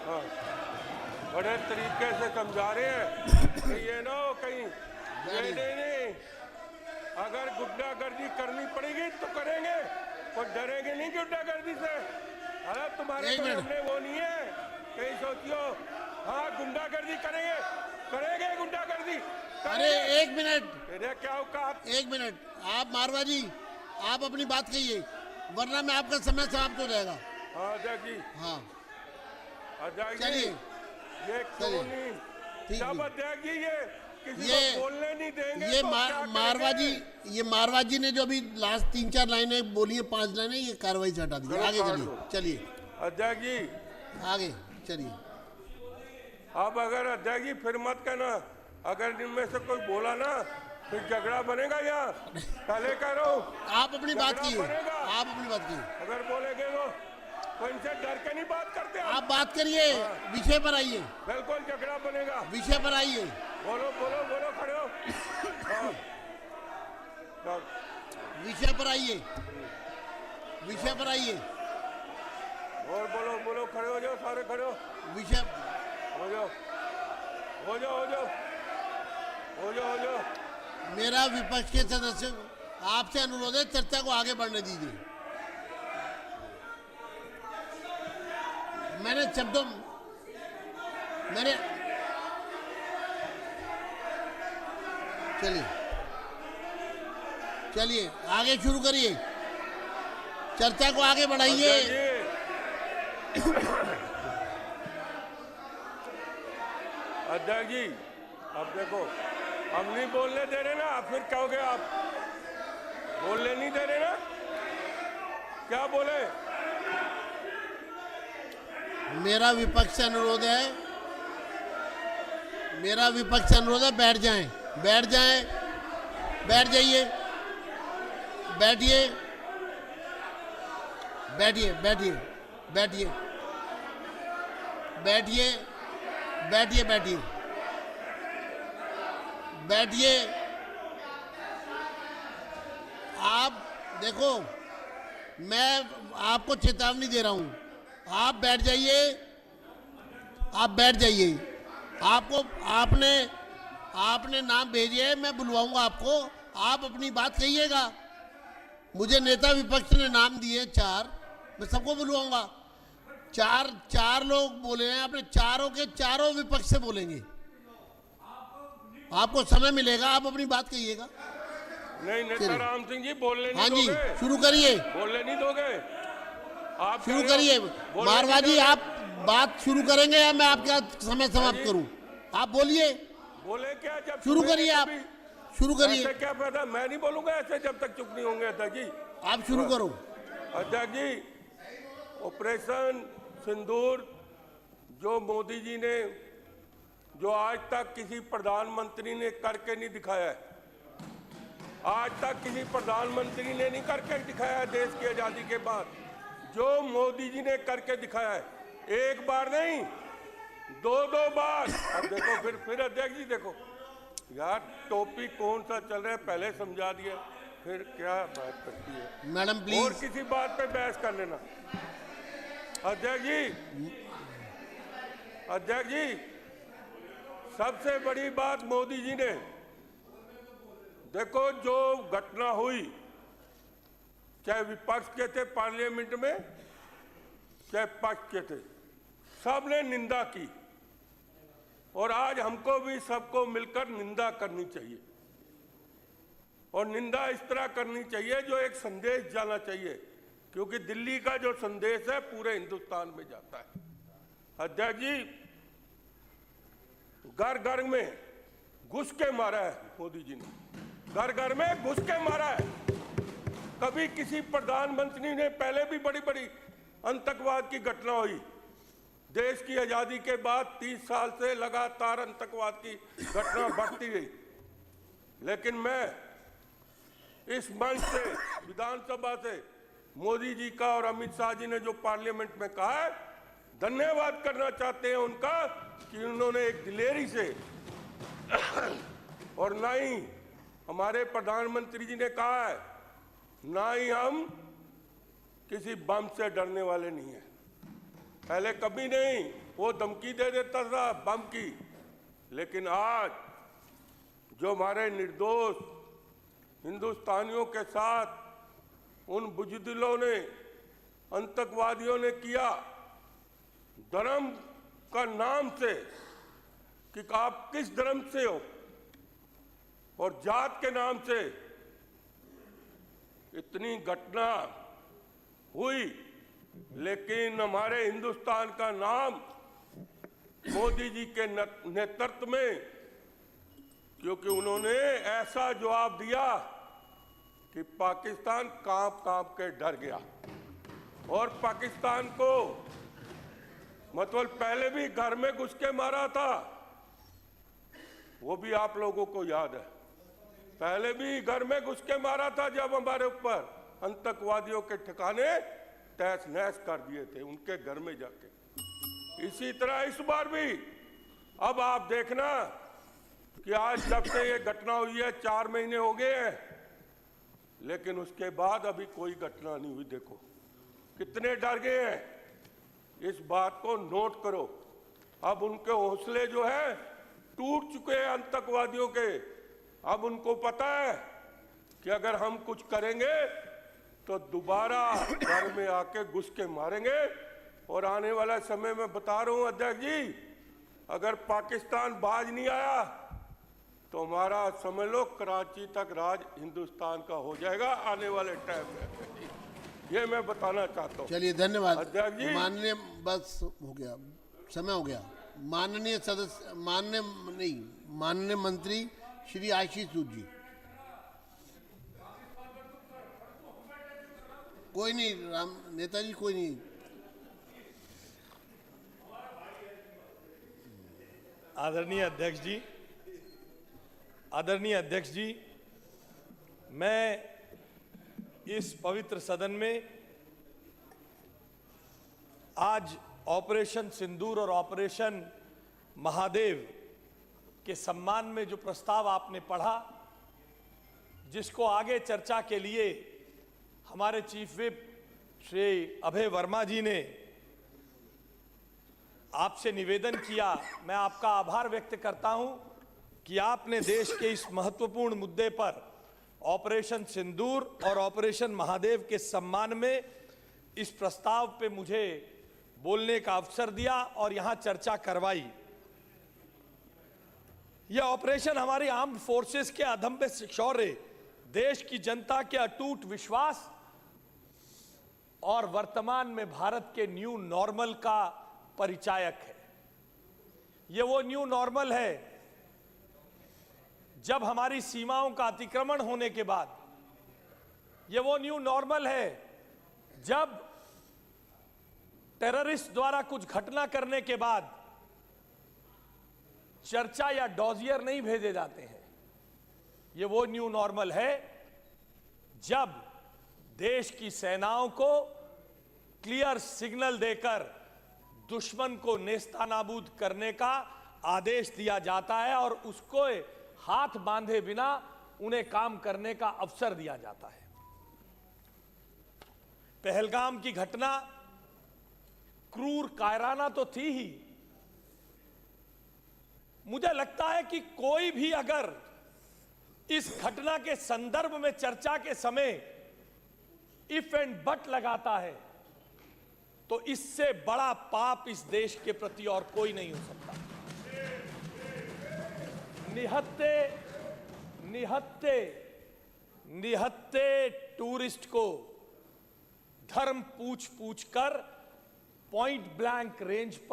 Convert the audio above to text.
हाँ, बड़े तरीके से समझा रहे हैं कि ये ना हो कहीं ये नहीं, अगर गुंडागर्दी करनी पड़ेगी तो करेंगे, कोई डरेंगे नहीं गुंडागर्दी से। अरे तुम्हारे सामने वो नहीं है कहीं सोचियो, हाँ गुंडागर्दी करेंगे, करेंगे गुंडागर्दी। अरे एक मिनट, क्या औकात, एक मिनट, आप मारवा जी आप अपनी बात कहिए, वरना मैं आपका समय समाप्त हो जाएगा। हाँ अध्यक्ष जी, हाँ अध्यक्ष चलिए, जी, ये कॉलोनी सब अध्यक्ष जी ये किसी को बोलने नहीं देंगे। ये तो मारवा जी ने जो अभी लास्ट 3-4 लाइनें बोली है, 5 लाइनें, ये कार्रवाई से हटा दीजिए। आगे चलिए, चलिए अध्यक्ष जी, आगे चलिए। अब अगर अध्यक्ष जी फिर मत कहना, अगर इनमें से कोई बोला ना फिर झगड़ा बनेगा यहाँ, पहले कह रहा हूँ। आप अपनी बात कीजिए, आप अपनी बात कीजिए। अगर बोलेंगे तो इनसे डर के नहीं बात करते आप बात करिए, विषय पर आइए। बिल्कुल झगड़ा बनेगा, विषय पर आइए। बोलो बोलो बोलो, खड़े हो। विषय पर आइए, विषय पर आइए। और बोलो बोलो, खड़े हो जाओ, सारे खड़े हो। विषय हो जाओ, हो जाओ, हो जाओ, हो जाओ, हो जाओ। मेरा विपक्ष के सदस्य आपसे अनुरोध है, चर्चा को आगे बढ़ने दीजिए। मैंने चलिए चलिए आगे शुरू करिए, चर्चा को आगे बढ़ाइए। अध्यक्ष जी, अब देखो हम नहीं बोलने दे रहे ना, फिर कहोगे आप बोलने नहीं दे रहे ना, क्या बोले? मेरा विपक्ष से अनुरोध है, मेरा विपक्ष से अनुरोध है, बैठ जाएं, बैठ जाएं, बैठ जाइए, बैठिए, बैठिए, बैठिए, बैठिए, बैठिए, बैठिए, बैठिए, बैठिए। आप देखो, मैं आपको चेतावनी दे रहा हूं, आप बैठ जाइए, आप बैठ जाइए। आपने नाम भेजे है, मैं बुलवाऊंगा आपको, आप अपनी बात कहिएगा। मुझे नेता विपक्ष ने नाम दिए 4, मैं सबको बुलवाऊंगा। चार लोग बोले हैं, आपने चारों के चारों विपक्ष से बोलेंगे, आपको समय मिलेगा, आप अपनी बात कहिएगा। नहीं नेता राम सिंह जी बोलने नहीं दोगे? हाँ जी, शुरू करिए, बोलने नहीं दोगे आप, शुरू करिए। मारवा जी आप बात शुरू करेंगे या मैं आपका समय समाप्त करूं? आप बोलिए, बोले क्या? जब शुरू करिए, आप शुरू करिए। क्या फायदा, मैं नहीं बोलूंगा ऐसे जब तक चुप नहीं होंगे। अध्यक्ष जी आप शुरू करो। अध्यक्ष जी, ऑपरेशन सिंदूर जो मोदी जी ने, जो आज तक किसी प्रधानमंत्री ने करके नहीं दिखाया है, आज तक किसी प्रधानमंत्री ने नहीं करके दिखाया है देश की आजादी के बाद, जो मोदी जी ने करके दिखाया है, एक बार नहीं 2 बार। अब देखो फिर अध्यक्ष जी देखो यार, टॉपिक कौन सा चल रहा है पहले समझा दिया, फिर क्या बात करती है मैडम प्लीज, और किसी बात पे बहस कर लेना। अध्यक्ष जी, अध्यक्ष जी, सबसे बड़ी बात मोदी जी ने, देखो जो घटना हुई, चाहे विपक्ष के थे पार्लियामेंट में, चाहे पक्ष के थे, सबने निंदा की, और आज हमको भी सबको मिलकर निंदा करनी चाहिए, और निंदा इस तरह करनी चाहिए जो एक संदेश जाना चाहिए, क्योंकि दिल्ली का जो संदेश है पूरे हिंदुस्तान में जाता है। अध्यक्ष जी, घर घर में घुस के मारा है मोदी जी ने, घर घर में घुस के मारा है। कभी किसी प्रधानमंत्री ने, पहले भी बड़ी बड़ी आतंकवाद की घटना हुई, देश की आजादी के बाद 30 साल से लगातार आतंकवाद की घटना बढ़ती गई, लेकिन मैं इस मंच से, विधानसभा से मोदी जी का और अमित शाह जी ने जो पार्लियामेंट में कहा है, धन्यवाद करना चाहते हैं उनका कि उन्होंने एक दिलेरी से, और ना ही हमारे प्रधानमंत्री जी ने कहा है, ना ही हम किसी बम से डरने वाले नहीं हैं। पहले कभी नहीं, वो धमकी दे देता था बम की। लेकिन आज जो हमारे निर्दोष हिंदुस्तानियों के साथ उन बुजदिलों ने, आतंकवादियों ने किया, धर्म का नाम से कि आप किस धर्म से हो और जात के नाम से इतनी घटना हुई, लेकिन हमारे हिंदुस्तान का नाम मोदी जी के नेतृत्व में, क्योंकि उन्होंने ऐसा जवाब दिया कि पाकिस्तान कांप कांप के डर गया। और पाकिस्तान को मतलब पहले भी घर में घुस के मारा था, वो भी आप लोगों को याद है। पहले भी घर में घुस के मारा था जब हमारे ऊपर आतंकवादियों के ठिकाने तहस नहस कर दिए थे उनके घर में जाके। इसी तरह इस बार भी अब आप देखना कि आज जब से ये घटना हुई है 4 महीने हो गए हैं, लेकिन उसके बाद अभी कोई घटना नहीं हुई। देखो कितने डर गए हैं, इस बात को नोट करो। अब उनके हौसले जो है टूट चुके हैं आतंकवादियों के। अब उनको पता है कि अगर हम कुछ करेंगे तो दोबारा घर में आके घुस के मारेंगे। और आने वाला समय में बता रहा हूं अध्यक्ष जी, अगर पाकिस्तान बाज नहीं आया तो हमारा समझ लो कराची तक राज हिंदुस्तान का हो जाएगा आने वाले टाइम में। ये मैं बताना चाहता हूँ। चलिए धन्यवाद अध्यक्ष जी। माननीय, बस हो गया, समय हो गया। माननीय सदस्य, माननीय मंत्री श्री आशीष सूद जी। कोई नहीं नेताजी, कोई नहीं। आदरणीय अध्यक्ष जी, मैं इस पवित्र सदन में आज ऑपरेशन सिंदूर और ऑपरेशन महादेव के सम्मान में जो प्रस्ताव आपने पढ़ा, जिसको आगे चर्चा के लिए हमारे चीफ विप श्री अभय वर्मा जी ने आपसे निवेदन किया, मैं आपका आभार व्यक्त करता हूं कि आपने देश के इस महत्वपूर्ण मुद्दे पर ऑपरेशन सिंदूर और ऑपरेशन महादेव के सम्मान में इस प्रस्ताव पे मुझे बोलने का अवसर दिया और यहां चर्चा करवाई। यह ऑपरेशन हमारी आर्म्ड फोर्सेस के अदम्य शौर्य, देश की जनता के अटूट विश्वास और वर्तमान में भारत के न्यू नॉर्मल का परिचायक है। यह वो न्यू नॉर्मल है जब हमारी सीमाओं का अतिक्रमण होने के बाद, यह वो न्यू नॉर्मल है जब टेररिस्ट द्वारा कुछ घटना करने के बाद चर्चा या डॉजियर नहीं भेजे जाते हैं। यह वो न्यू नॉर्मल है जब देश की सेनाओं को क्लियर सिग्नल देकर दुश्मन को नेस्तानाबूद करने का आदेश दिया जाता है और उसको हाथ बांधे बिना उन्हें काम करने का अवसर दिया जाता है। पहलगाम की घटना क्रूर कायराना तो थी ही। मुझे लगता है कि कोई भी अगर इस घटना के संदर्भ में चर्चा के समय इफ एंड बट लगाता है तो इससे बड़ा पाप इस देश के प्रति और कोई नहीं हो सकता। निहत्ते टूरिस्ट को धर्म पूछ कर पॉइंट ब्लैंक रेंज पर